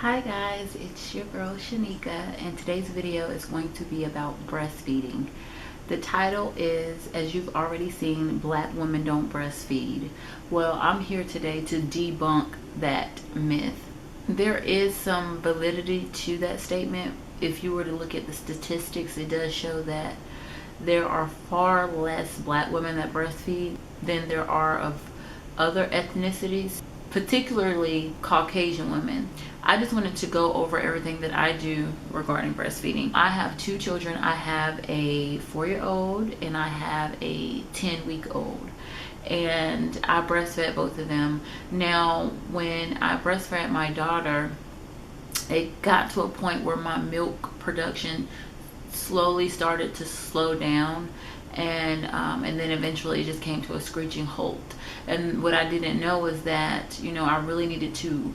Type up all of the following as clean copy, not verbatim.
Hi guys, it's your girl Shanika, and today's video is going to be about breastfeeding. The title is, as you've already seen, Black Women Don't Breastfeed. Well, I'm here today to debunk that myth. There is some validity to that statement. If you were to look at the statistics, it does show that there are far less Black women that breastfeed than there are of other ethnicities, particularly Caucasian women. I just wanted to go over everything that I do regarding breastfeeding. I have two children. I have a 4-year-old and I have a 10-week-old. And I breastfed both of them. Now, when I breastfed my daughter, it got to a point where my milk production slowly started to slow down, and then eventually it just came to a screeching halt. And what I didn't know was that, I really needed to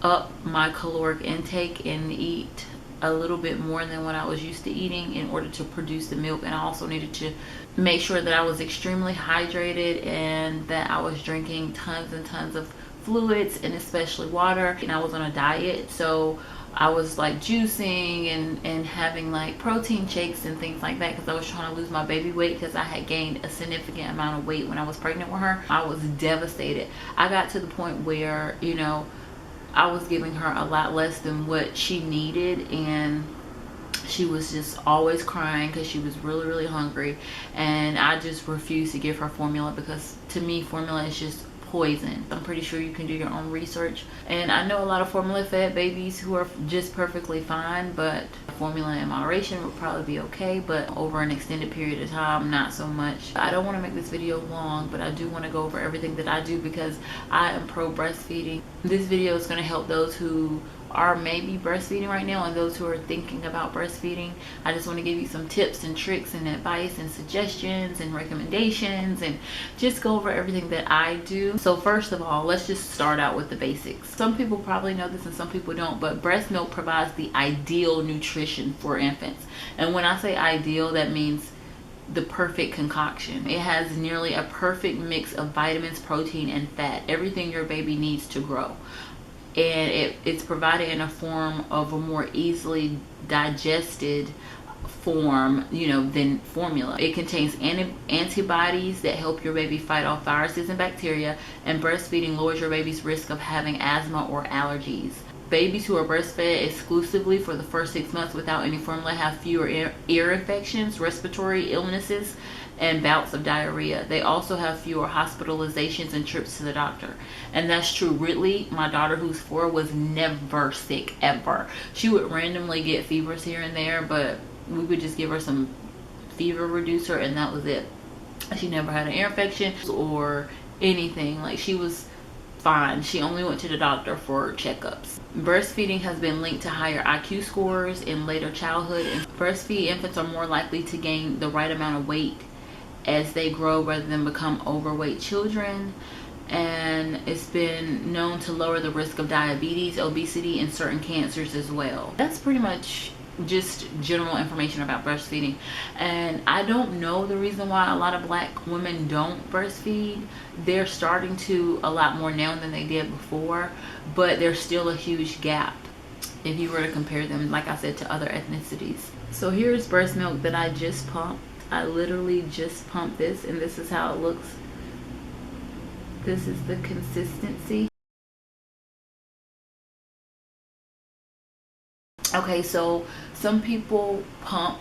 up my caloric intake and eat a little bit more than what I was used to eating in order to produce the milk. And I also needed to make sure that I was extremely hydrated and that I was drinking tons and tons of fluids, and especially water. And I was on a diet, so I was like juicing and having like protein shakes and things like that, because I was trying to lose my baby weight, because I had gained a significant amount of weight when I was pregnant with her. I was devastated. I got to the point where, I was giving her a lot less than what she needed, and she was just always crying because she was really, really hungry. And I just refused to give her formula, because to me formula is just poison. I'm pretty sure you can do your own research, and I know a lot of formula fed babies who are just perfectly fine, but formula in moderation would probably be okay, but over an extended period of time, not so much. I don't want to make this video long, but I do want to go over everything that I do, because I am pro breastfeeding. This video is going to help those who are maybe breastfeeding right now and those who are thinking about breastfeeding. I just want to give you some tips and tricks and advice and suggestions and recommendations, and just go over everything that I do. So first of all, let's just start out with the basics. Some people probably know this and some people don't, but breast milk provides the ideal nutrition for infants. And when I say ideal, that means the perfect concoction. It has nearly a perfect mix of vitamins, protein, and fat, everything your baby needs to grow. And it's provided in a form of a more easily digested form, than formula. It contains antibodies that help your baby fight off viruses and bacteria, and breastfeeding lowers your baby's risk of having asthma or allergies. Babies who are breastfed exclusively for the first 6 months without any formula have fewer ear infections, respiratory illnesses, and bouts of diarrhea. They also have fewer hospitalizations and trips to the doctor. And that's true. Ridley, my daughter who's 4, was never sick, ever. She would randomly get fevers here and there, but we would just give her some fever reducer and that was it. She never had an ear infection or anything. Like, she was fine. She only went to the doctor for checkups. Breastfeeding has been linked to higher IQ scores in later childhood, and breastfeed infants are more likely to gain the right amount of weight as they grow rather than become overweight children. And it's been known to lower the risk of diabetes, obesity, and certain cancers as well. That's pretty much just general information about breastfeeding. And I don't know the reason why a lot of Black women don't breastfeed. They're starting to a lot more now than they did before, but there's still a huge gap if you were to compare them, like I said, to other ethnicities. So here's breast milk that I just pumped. I literally just pumped this, and this is how it looks. This is the consistency. Okay, so some people pump,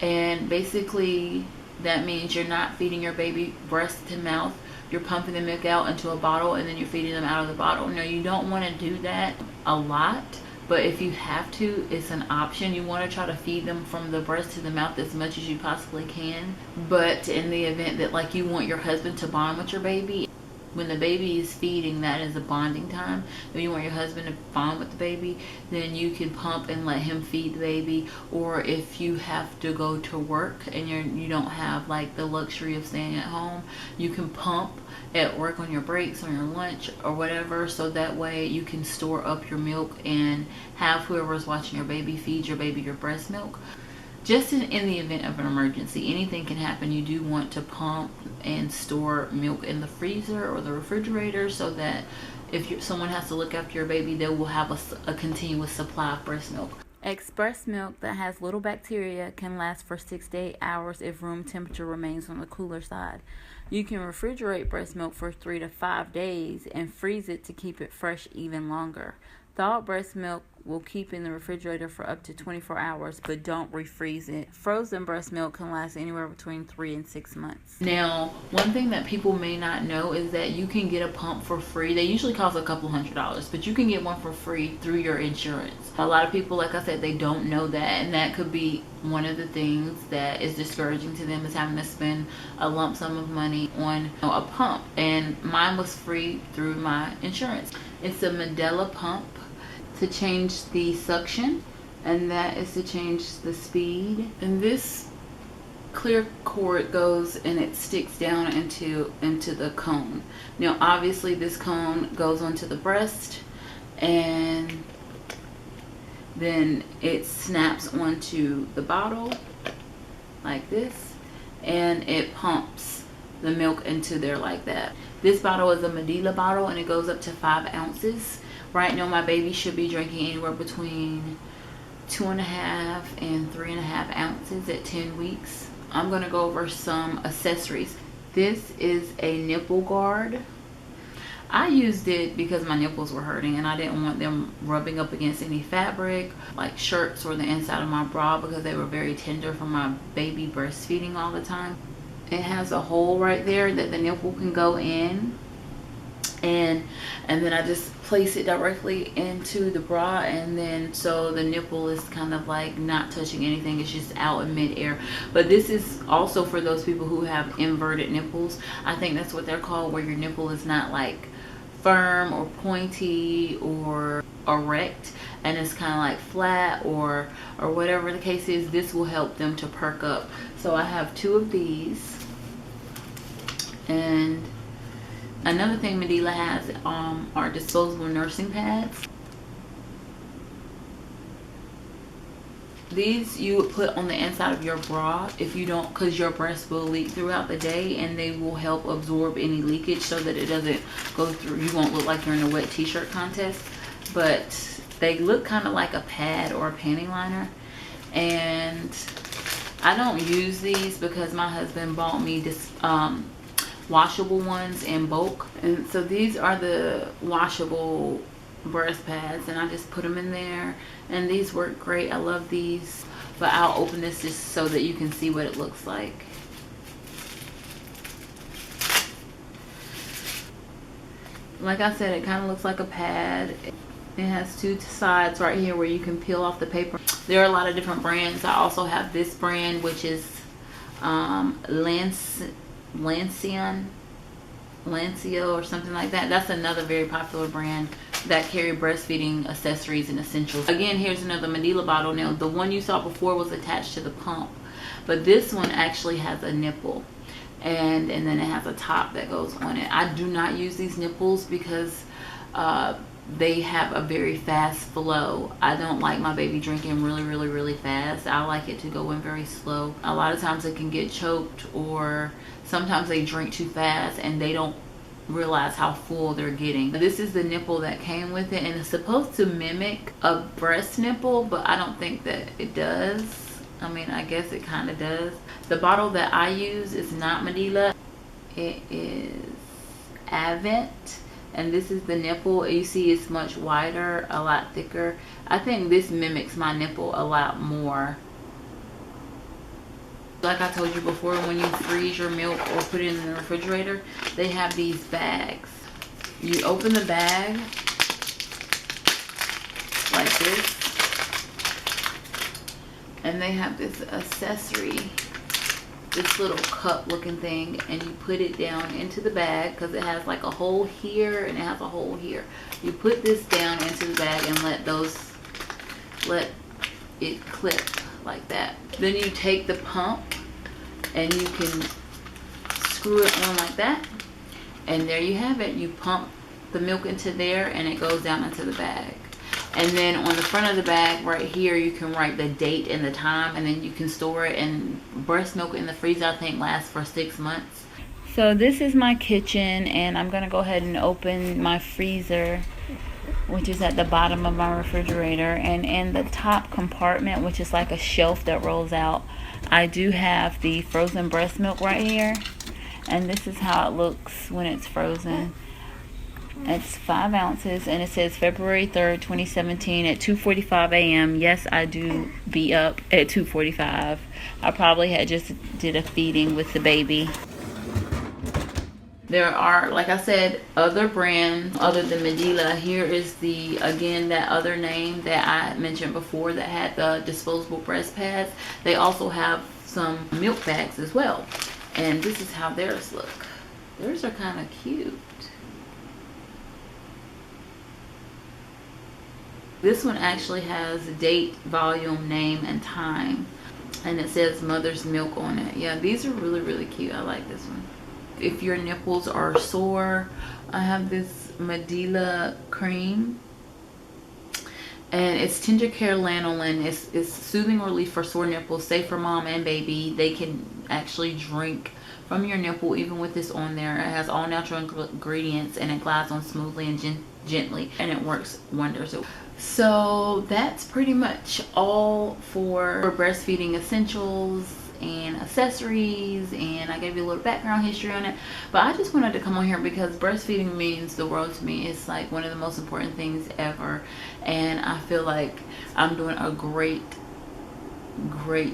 and basically that means you're not feeding your baby breast to mouth. You're pumping the milk out into a bottle and then you're feeding them out of the bottle. No, you don't want to do that a lot, but if you have to, it's an option. You want to try to feed them from the breast to the mouth as much as you possibly can. But in the event that, like, you want your husband to bond with your baby, when the baby is feeding, that is a bonding time. If you want your husband to bond with the baby, then you can pump and let him feed the baby. Or if you have to go to work and you don't have like the luxury of staying at home, you can pump at work on your breaks, on your lunch or whatever, so that way you can store up your milk and have whoever's watching your baby feed your baby your breast milk. Just in the event of an emergency, anything can happen. You do want to pump and store milk in the freezer or the refrigerator so that if someone has to look after your baby, they will have a continuous supply of breast milk. Express milk that has little bacteria can last for 6 to 8 hours if room temperature remains on the cooler side. You can refrigerate breast milk for 3 to 5 days and freeze it to keep it fresh even longer. Thawed breast milk will keep in the refrigerator for up to 24 hours, but don't refreeze it. Frozen breast milk can last anywhere between 3 and 6 months. Now, one thing that people may not know is that you can get a pump for free. They usually cost a couple $100s, but you can get one for free through your insurance. A lot of people, like I said, they don't know that, and that could be one of the things that is discouraging to them, is having to spend a lump sum of money on a pump. And mine was free through my insurance. It's a Medela pump to change the suction, and that is to change the speed. And this clear cord goes and it sticks down into the cone. Now obviously this cone goes onto the breast, and then it snaps onto the bottle like this, and it pumps the milk into there like that. This bottle is a Medela bottle, and it goes up to 5 ounces. Right now my baby should be drinking anywhere between 2.5 and 3.5 ounces at 10 weeks. I'm going to go over some accessories. This is a nipple guard. I used it because my nipples were hurting and I didn't want them rubbing up against any fabric, like shirts or the inside of my bra, because they were very tender from my baby breastfeeding all the time. It has a hole right there that the nipple can go in, and then I just place it directly into the bra, and then so the nipple is kind of like not touching anything, it's just out in midair. But this is also for those people who have inverted nipples. I think that's what they're called, where your nipple is not like firm or pointy or erect, and it's kind of like flat or whatever the case is. This will help them to perk up. So I have 2 of these. And another thing Medela has are disposable nursing pads. These you would put on the inside of your bra if you don't, because your breast will leak throughout the day, and they will help absorb any leakage so that it doesn't go through. You won't look like you're in a wet t-shirt contest, but they look kind of like a pad or a panty liner. And I don't use these because my husband bought me this washable ones in bulk, and so these are the washable breast pads, and I just put them in there, and these work great. I love these. But I'll open this just so that you can see what it looks like. Like I said, it kind of looks like a pad. It has 2 sides right here where you can peel off the paper. There are a lot of different brands. I also have this brand, which is Lancia or something like that. That's another very popular brand that carry breastfeeding accessories and essentials. Again, here's another Medela bottle. Now the one you saw before was attached to the pump, but this one actually has a nipple, and then it has a top that goes on it. I do not use these nipples because they have a very fast flow. I don't like my baby drinking really fast. I like it to go in very slow. A lot of times it can get choked, or sometimes they drink too fast and they don't realize how full they're getting. This is the nipple that came with it, and it's supposed to mimic a breast nipple, but I don't think that it does. I mean, I guess it kind of does. The bottle that I use is not Medela. It is Avent. And this is the nipple. You see it's much wider, a lot thicker. I think this mimics my nipple a lot more. Like I told you before, when you freeze your milk or put it in the refrigerator, they have these bags. You open the bag like this, and they have this accessory, this little cup looking thing, and you put it down into the bag because it has like a hole here and it has a hole here. You put this down into the bag and let it clip like that. Then you take the pump and you can screw it on like that, and there you have it. You pump the milk into there and it goes down into the bag. And then on the front of the bag right here, you can write the date and the time, and then you can store it. And breast milk in the freezer, I think, lasts for 6 months. So this is my kitchen, and I'm gonna go ahead and open my freezer, which is at the bottom of my refrigerator. And in the top compartment, which is like a shelf that rolls out, I do have the frozen breast milk right here, and this is how it looks when it's frozen. It's 5 ounces, and it says February 3rd, 2017 at 2:45 a.m. Yes, I do be up at 2:45. I probably had just did a feeding with the baby. There are, like I said, other brands other than Medela. Here is the, again, that other name that I mentioned before that had the disposable breast pads. They also have some milk bags as well. And this is how theirs look. Theirs are kind of cute. This one actually has date, volume, name, and time. And it says mother's milk on it. Yeah, these are really, really cute. I like this one. If your nipples are sore, I have this Medela cream. And it's Tender Care Lanolin. It's soothing relief for sore nipples, safe for mom and baby. They can actually drink from your nipple even with this on there. It has all natural ingredients, and it glides on smoothly and gently, and it works wonders. So that's pretty much all for breastfeeding essentials and accessories, and I gave you a little background history on it. But I just wanted to come on here because breastfeeding means the world to me. It's like one of the most important things ever, and I feel like I'm doing a great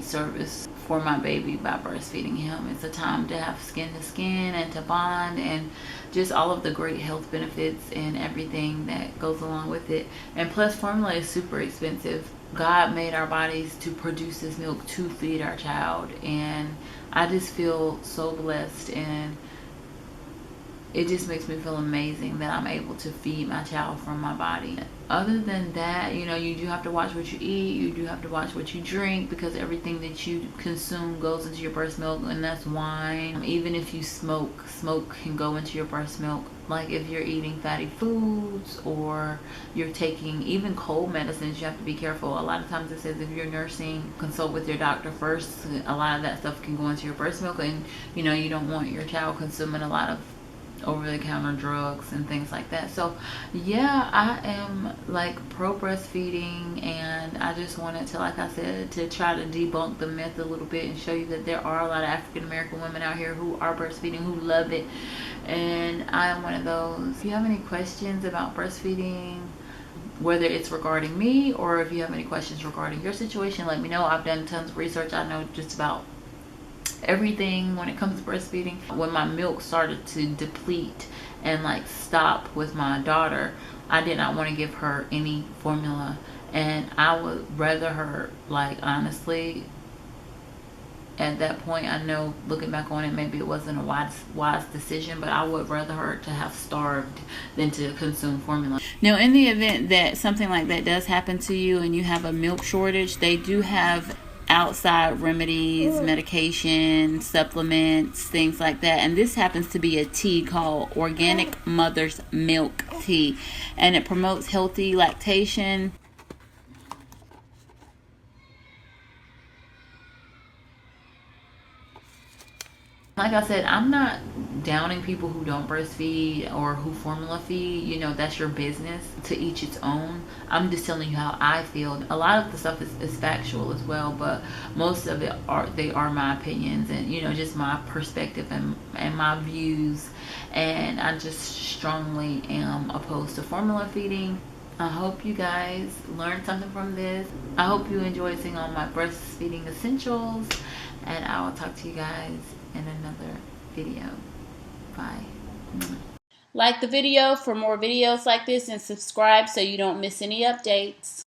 service for my baby by breastfeeding him. It's a time to have skin to skin and to bond, and just all of the great health benefits and everything that goes along with it. And plus, formula is super expensive. God made our bodies to produce this milk to feed our child, and I just feel so blessed, and it just makes me feel amazing that I'm able to feed my child from my body. Other than that, you know, you do have to watch what you eat. You do have to watch what you drink, because everything that you consume goes into your breast milk, and that's wine. Even if you smoke, smoke can go into your breast milk. Like if you're eating fatty foods or you're taking even cold medicines, you have to be careful. A lot of times it says if you're nursing, consult with your doctor first. A lot of that stuff can go into your breast milk, and you know, you don't want your child consuming a lot of over-the-counter drugs and things like that. So yeah, I am like pro breastfeeding, and I just wanted to, like I said, to try to debunk the myth a little bit and show you that there are a lot of African American women out here who are breastfeeding, who love it, and I am one of those. If you have any questions about breastfeeding, whether it's regarding me or if you have any questions regarding your situation, let me know. I've done tons of research. I know just about everything when it comes to breastfeeding. When my milk started to deplete and like stop with my daughter, I did not want to give her any formula, and I would rather her, like, honestly, at that point, I know looking back on it, maybe it wasn't a wise decision, but I would rather her to have starved than to consume formula. Now, in the event that something like that does happen to you and you have a milk shortage, they do have outside remedies, medication, supplements, things like that. And this happens to be a tea called Organic Mother's Milk Tea, and it promotes healthy lactation. Like I said, I'm not downing people who don't breastfeed or who formula feed. You know, that's your business. To each its own. I'm just telling you how I feel. A lot of the stuff is factual as well, but most of it are my opinions, and you know, just my perspective and my views. And I just strongly am opposed to formula feeding. I hope you guys learned something from this. I hope you enjoyed seeing all my breastfeeding essentials, and I will talk to you guys in another video. Bye. Like the video for more videos like this, and subscribe so you don't miss any updates.